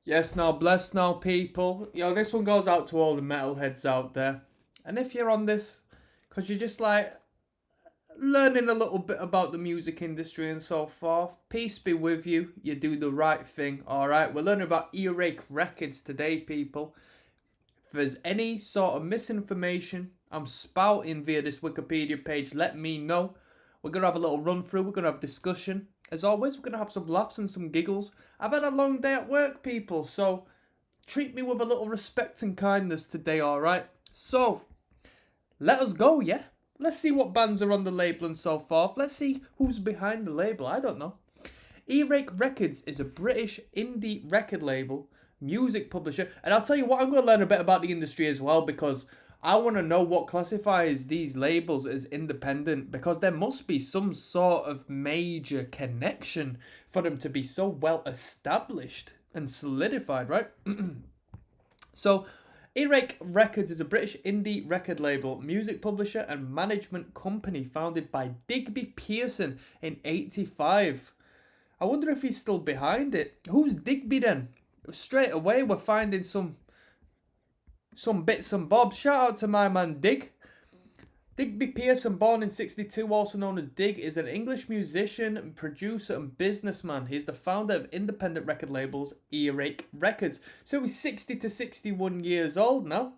Yes, now bless now, people. This one goes out to all the metalheads out there. And if you're on this, because you're just like learning a little bit about the music industry and so forth, peace be with you. You do the right thing, alright? We're learning about EARACHE records today, people. If there's any sort of misinformation I'm spouting via this Wikipedia page, let me know. We're going to have a little run through, we're going to have discussion. As always, we're going to have some laughs and some giggles. I've had a long day at work, people, so treat me with a little respect and kindness today, alright? So, let us go, yeah? Let's see what bands are on the label and so forth. Let's see who's behind the label, I don't know. EARACHE Records is a British indie record label, music publisher, and I'll tell you what, I'm going to learn a bit about the industry as well, because I want to know what classifies these labels as independent, because there must be some sort of major connection for them to be so well established and solidified, right? So, EARACHE Records is a British indie record label, music publisher and management company founded by Digby Pearson in 85. I wonder if he's still behind it. Who's Digby then? Straight away we're finding some bits and bobs. Shout out to my man Dig. Digby Pearson, born in 62, also known as Dig, is an English musician, producer and businessman. He's the founder of independent record labels EARACHE Records. So he's 60 to 61 years old now.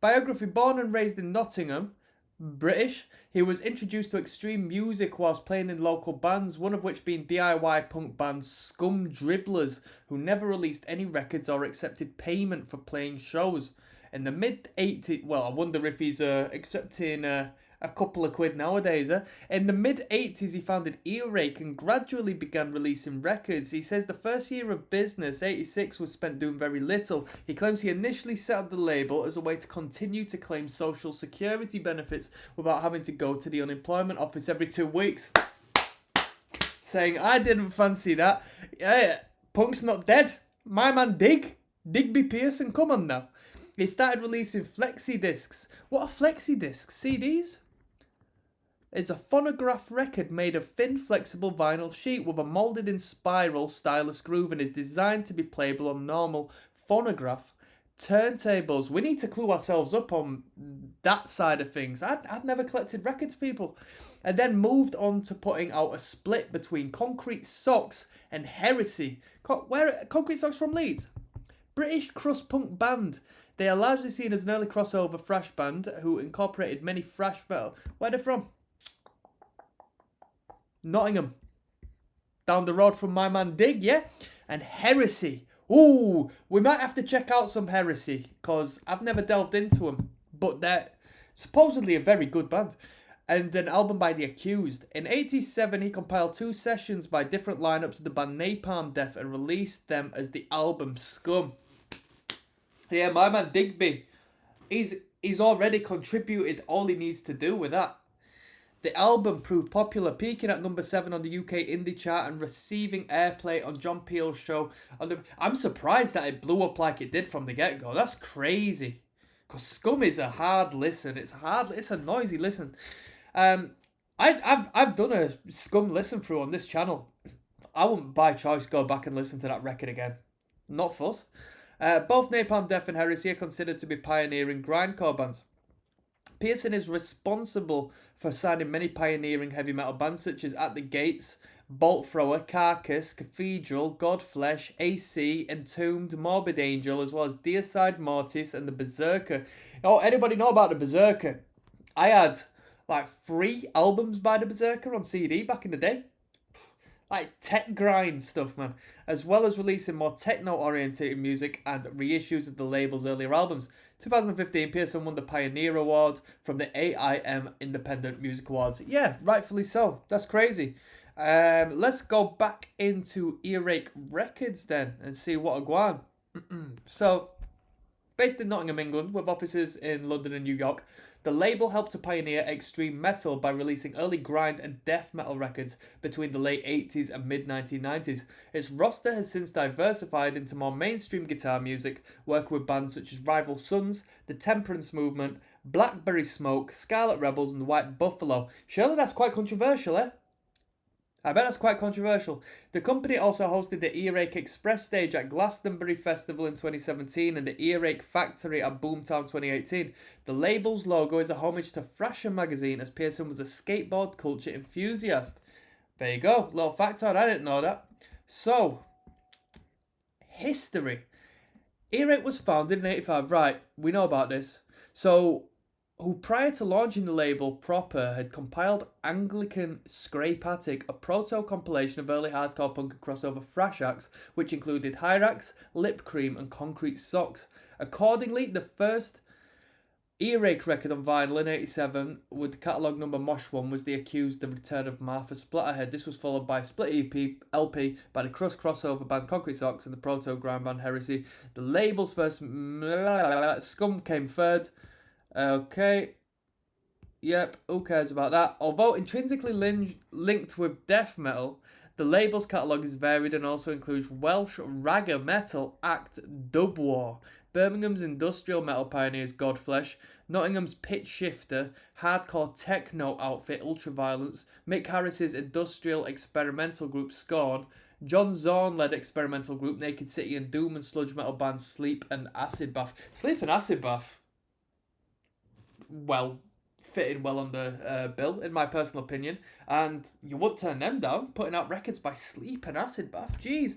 Biography: born and raised in Nottingham, British. He was introduced to extreme music whilst playing in local bands, one of which being DIY punk band Scum Dribblers, who never released any records or accepted payment for playing shows. In the mid-80s, well, I wonder if he's accepting a couple of quid nowadays. In the mid-80s, he founded EARACHE and gradually began releasing records. He says the first year of business, 86, was spent doing very little. He claims he initially set up the label as a way to continue to claim social security benefits without having to go to the unemployment office every 2 weeks. Saying, I didn't fancy that. Yeah, punk's not dead. My man Digby Pearson, come on now. He started releasing flexi discs. What are flexi discs? CDs? It's a phonograph record made of thin, flexible vinyl sheet with a moulded in spiral stylus groove and is designed to be playable on normal phonograph turntables. We need to clue ourselves up on that side of things. I'd never collected records, people. And then moved on to putting out a split between Concrete Socks and Heresy. Concrete Socks from Leeds? British crust punk band. They are largely seen as an early crossover thrash band who incorporated many thrash metal. Where they're from? Nottingham. Down the road from my man Dig, yeah? And Heresy. Ooh, we might have to check out some Heresy, because I've never delved into them. But they're supposedly a very good band. And an album by The Accused. In 87, he compiled 2 sessions by different lineups of the band Napalm Death and released them as the album Scum. Yeah, my man Digby, he's already contributed all he needs to do with that. The album proved popular, peaking at number 7 on the UK indie chart and receiving airplay on John Peel's show. I'm surprised that it blew up like it did from the get-go. That's crazy. Because Scum is a hard listen. It's a noisy listen. I've done a Scum listen through on this channel. I wouldn't by choice go back and listen to that record again. Not fussed. Both Napalm Death and Heresy are considered to be pioneering grindcore bands. Pearson is responsible for signing many pioneering heavy metal bands such as At the Gates, Bolt Thrower, Carcass, Cathedral, Godflesh, AC, Entombed, Morbid Angel, as well as Deicide Mortis and the Berserker. Oh, anybody know about the Berserker? I had like 3 albums by the Berserker on CD back in the day. Like tech grind stuff, man. As well as releasing more techno-orientated music and reissues of the label's earlier albums. 2015, Pearson won the Pioneer Award from the AIM Independent Music Awards. Yeah, rightfully so. That's crazy. Let's go back into EARACHE Records then and see what are going on. So, based in Nottingham, England, with offices in London and New York, the label helped to pioneer extreme metal by releasing early grind and death metal records between the late 80s and mid-1990s. Its roster has since diversified into more mainstream guitar music, working with bands such as Rival Sons, The Temperance Movement, Blackberry Smoke, Scarlet Rebels and The White Buffalo. Surely that's quite controversial, eh? I bet that's quite controversial. The company also hosted the EARACHE Express stage at Glastonbury Festival in 2017 and the EARACHE Factory at Boomtown 2018. The label's logo is a homage to Thrasher magazine, as Pearson was a skateboard culture enthusiast. There you go, little factoid, I didn't know that. So, history. EARACHE was founded in 85, right, we know about this. So, who prior to launching the label proper had compiled Anglican Scrape Attic, a proto-compilation of early hardcore punk and crossover thrash acts, which included Hyrax, Lip Cream and Concrete Socks. Accordingly, the first EARACHE record on vinyl in 87 with the catalogue number Mosh 1 was The Accused, The Return of Martha Splatterhead. This was followed by a split LP by the crust crossover band Concrete Socks and the proto-grind band Heresy. The label's first Scum came third. Okay. Yep, who cares about that? Although intrinsically linked with death metal, the label's catalogue is varied and also includes Welsh ragga metal act Dub War, Birmingham's industrial metal pioneers Godflesh, Nottingham's Pitch Shifter, hardcore techno outfit Ultraviolence, Mick Harris's industrial experimental group Scorn, John Zorn-led experimental group Naked City, and doom and sludge metal bands Sleep and Acid Bath. Sleep and Acid Bath, well, fitting well on the bill, in my personal opinion. And you won't turn them down, putting out records by Sleep and Acid Bath. Jeez.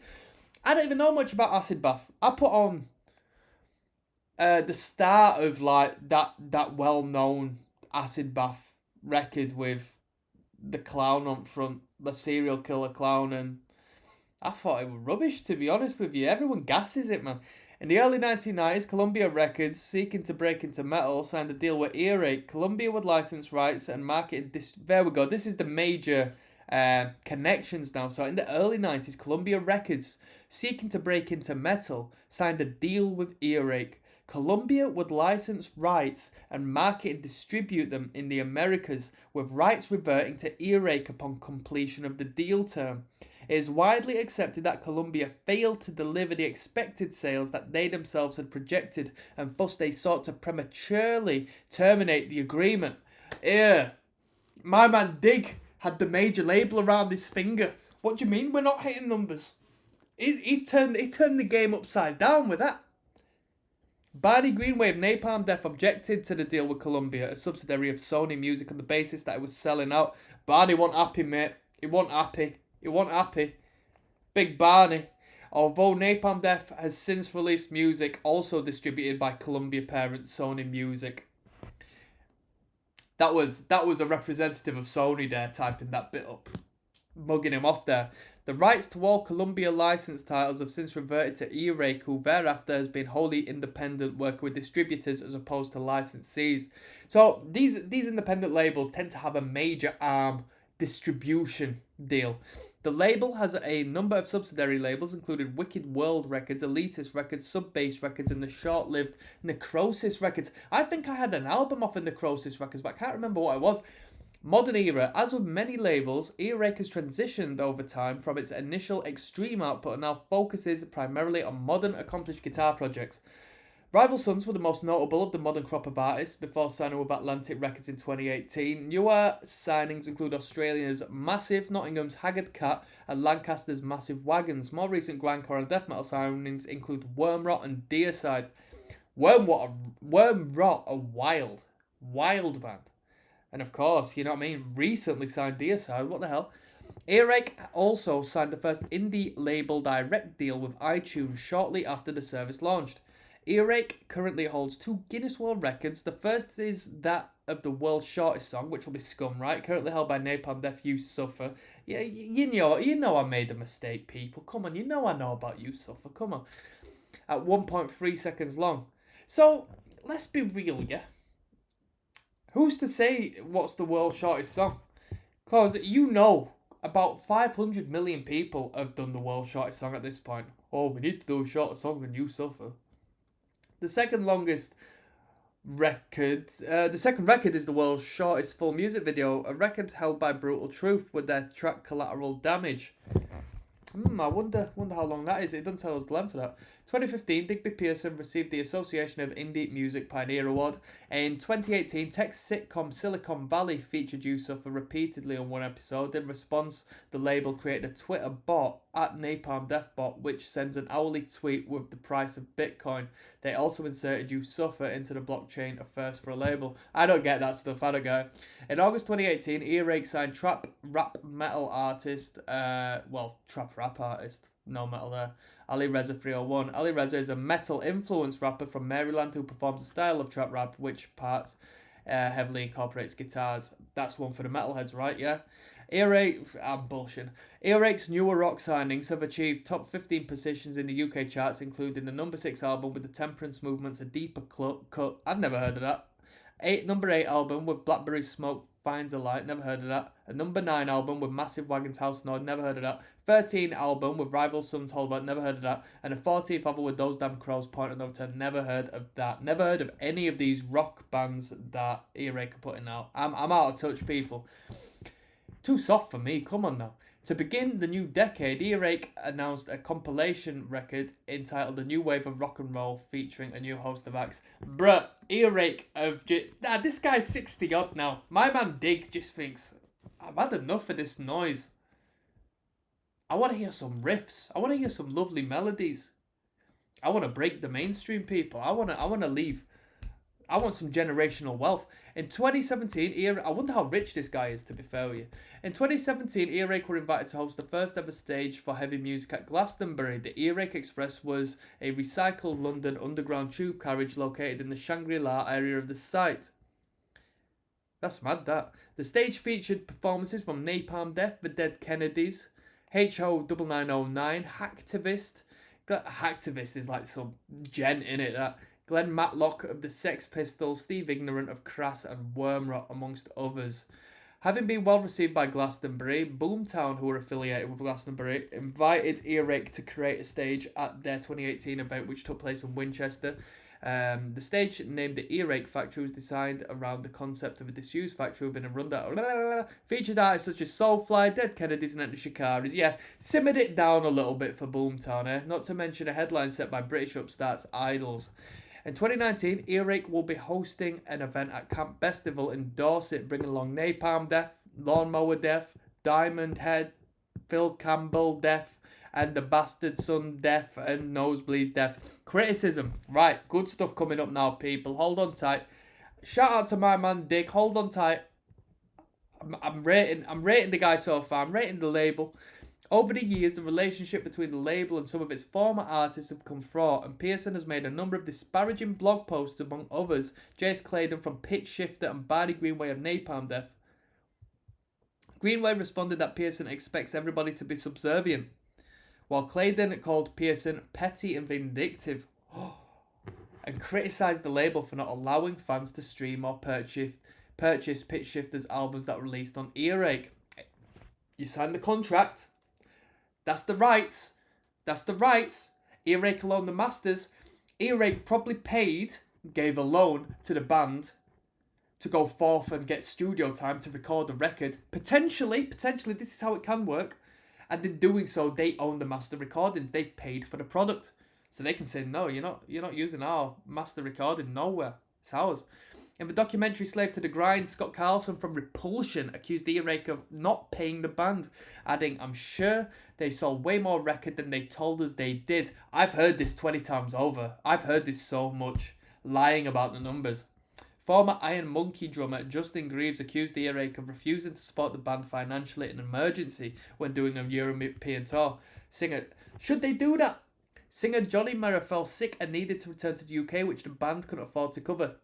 I don't even know much about Acid Bath. I put on the start of like that well-known Acid Bath record with the clown on front, the serial killer clown, and I thought it was rubbish, to be honest with you. Everyone gasses it, man. In the early 1990s, Columbia Records, seeking to break into metal, signed a deal with EARACHE. Columbia would license rights and market this. There we go. This is the major connections now. So in the early 90s, Columbia Records, seeking to break into metal, signed a deal with EARACHE. Columbia would license rights and market and distribute them in the Americas, with rights reverting to EARACHE upon completion of the deal term. It is widely accepted that Columbia failed to deliver the expected sales that they themselves had projected, and thus they sought to prematurely terminate the agreement. My man Dig had the major label around his finger. What do you mean we're not hitting numbers? He turned the game upside down with that. Barney Greenway of Napalm Death objected to the deal with Columbia, a subsidiary of Sony Music, on the basis that it was selling out. Barney wasn't happy, mate. He wasn't happy. Big Barney. Although Napalm Death has since released music also distributed by Columbia parent Sony Music. That was a representative of Sony there typing that bit up. Mugging him off there. The rights to all Columbia licensed titles have since reverted to EARACHE, who thereafter has been wholly independent, working with distributors as opposed to licensees. So these independent labels tend to have a major arm distribution deal. The label has a number of subsidiary labels, including Wicked World Records, Elitist Records, Subbase Records, and the short-lived Necrosis Records. I think I had an album off of Necrosis Records, but I can't remember what it was. Modern era. As with many labels, EARACHE has transitioned over time from its initial extreme output and now focuses primarily on modern, accomplished guitar projects. Rival Sons were the most notable of the modern crop of artists before signing with Atlantic Records in 2018. Newer signings include Australia's Massive, Nottingham's Haggard Cat, and Lancaster's Massive Wagons. More recent grindcore and death metal signings include Wormrot and Deicide. Wormrot, a wild band. And of course, you know what I mean, recently signed Deicide, what the hell? EARACHE also signed the first indie label direct deal with iTunes shortly after the service launched. EARACHE currently holds 2 Guinness World Records. The first is that of the world's shortest song, which will be Scum, right? Currently held by Napalm Death, You Suffer. Yeah, you know I made a mistake, people. Come on, you know I know about You Suffer. Come on. At 1.3 seconds long. So, let's be real, yeah? Who's to say what's the world's shortest song? Because you know about 500 million people have done the world's shortest song at this point. Oh, we need to do a shorter song than You Suffer. The second record is the world's shortest full music video, a record held by Brutal Truth with their track Collateral Damage. I wonder how long that is. It doesn't tell us the length of that. 2015, Digby Pearson received the Association of Indie Music Pioneer Award. In 2018, tech sitcom Silicon Valley featured Yusufa repeatedly on one episode. In response, the label created a Twitter bot at Napalm Deathbot, which sends an hourly tweet with the price of Bitcoin. They also inserted Yusufa into the blockchain, a first for a label. I don't get that stuff. I don't get it. In August 2018, EARACHE signed trap rap metal artist, trap rap artist, no metal there, Ali Reza 301. Ali Reza is a metal-influenced rapper from Maryland who performs a style of trap rap which parts heavily incorporates guitars. That's one for the metalheads, right? Yeah. I'm bullshit. EARACHE's newer rock signings have achieved top 15 positions in the UK charts, including the number 6 album with the Temperance Movement's A Deeper Cut. I've never heard of that. Number 8 album with Blackberry Smoke Finds a Light, never heard of that. A number 9 album with Massive Wagons House Nord, never heard of that. 13 album with Rival Sons Holbert, never heard of that. And a 14th album with Those Damn Crows, Point of No Return, never heard of that. Never heard of any of these rock bands that EARACHE are putting out. I'm out of touch, people. Too soft for me, come on now. To begin the new decade, EARACHE announced a compilation record entitled A New Wave of Rock and Roll featuring a new host of acts. Bruh, EARACHE of... this guy's 60 odd now. My man Dig just thinks, I've had enough of this noise. I want to hear some riffs. I want to hear some lovely melodies. I want to break the mainstream, people. I want to leave. I want some generational wealth. In 2017, I wonder how rich this guy is, to be fair with you. In 2017, EARACHE were invited to host the first ever stage for heavy music at Glastonbury. The EARACHE Express was a recycled London underground tube carriage located in the Shangri-La area of the site. That's mad, that. The stage featured performances from Napalm Death, The Dead Kennedys, HO9909, Hacktivist. Hacktivist is like some gent in it, that. Glenn Matlock of the Sex Pistols, Steve Ignorant of Crass and Wormrot, amongst others. Having been well received by Glastonbury, Boomtown, who are affiliated with Glastonbury, invited EARACHE to create a stage at their 2018 event, which took place in Winchester. The stage, named the EARACHE Factory, was designed around the concept of a disused factory within a rundown. Featured artists such as Soulfly, Dead Kennedys, and Enter Shikaris. Yeah, simmered it down a little bit for Boomtown, eh? Not to mention a headline set by British upstarts Idols. In 2019, EARACHE will be hosting an event at Camp Bestival in Dorset, bringing along Napalm Death, Lawnmower Death, Diamond Head, Phil Campbell Death, and the Bastard Son Death and Nosebleed Death. Criticism. Right, good stuff coming up now, people. Hold on tight. Shout out to my man Dick. Hold on tight. I'm rating the guy so far. I'm rating the label. Over the years, the relationship between the label and some of its former artists have become fraught, and Pearson has made a number of disparaging blog posts, among others. Jace Clayton from Pitch Shifter and Barney Greenway of Napalm Death. Greenway responded that Pearson expects everybody to be subservient, while Clayton called Pearson petty and vindictive, and criticised the label for not allowing fans to stream or purchase Pitch Shifter's albums that were released on EARACHE. You signed the contract. That's the rights. EARACHE will own the masters. EARACHE probably gave a loan to the band to go forth and get studio time to record the record. Potentially, this is how it can work. And in doing so, they own the master recordings. They've paid for the product. So they can say, no, you're not using our master recording nowhere. It's ours. In the documentary Slave to the Grind, Scott Carlson from Repulsion accused EARACHE of not paying the band, adding, I'm sure they sold way more record than they told us they did. I've heard this 20 times over. I've heard this so much, lying about the numbers. Former Iron Monkey drummer Justin Greaves accused EARACHE of refusing to support the band financially in an emergency when doing a European tour. Should they do that? Singer Johnny Merrill fell sick and needed to return to the UK, which the band couldn't afford to cover.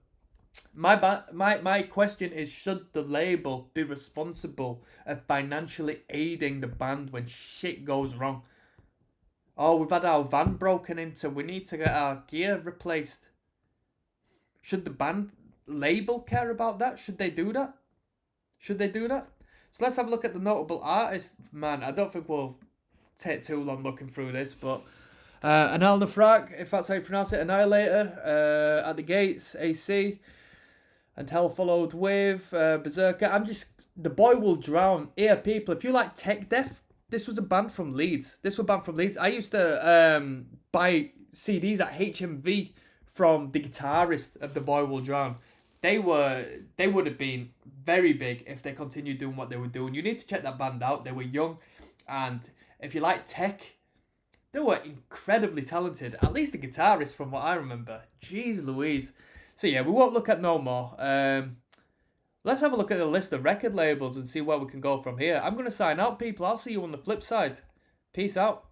My question is, should the label be responsible of financially aiding the band when shit goes wrong? Oh, we've had our van broken into. We need to get our gear replaced. Should the band label care about that? Should they do that? So let's have a look at the notable artists. Man, I don't think we'll take too long looking through this, but Anal Nafrak, if that's how you pronounce it, Annihilator, At the Gates, AC, and Hell followed with Berserker. The Boy Will Drown. Here, people, if you like tech death, this was a band from Leeds. This was a band from Leeds. I used to buy CDs at HMV from the guitarist of The Boy Will Drown. They would have been very big if they continued doing what they were doing. You need to check that band out. They were young, and if you like tech, they were incredibly talented. At least the guitarist, from what I remember. Jeez Louise. So yeah, we won't look at no more. Let's have a look at the list of record labels and see where we can go from here. I'm going to sign out, people. I'll see you on the flip side. Peace out.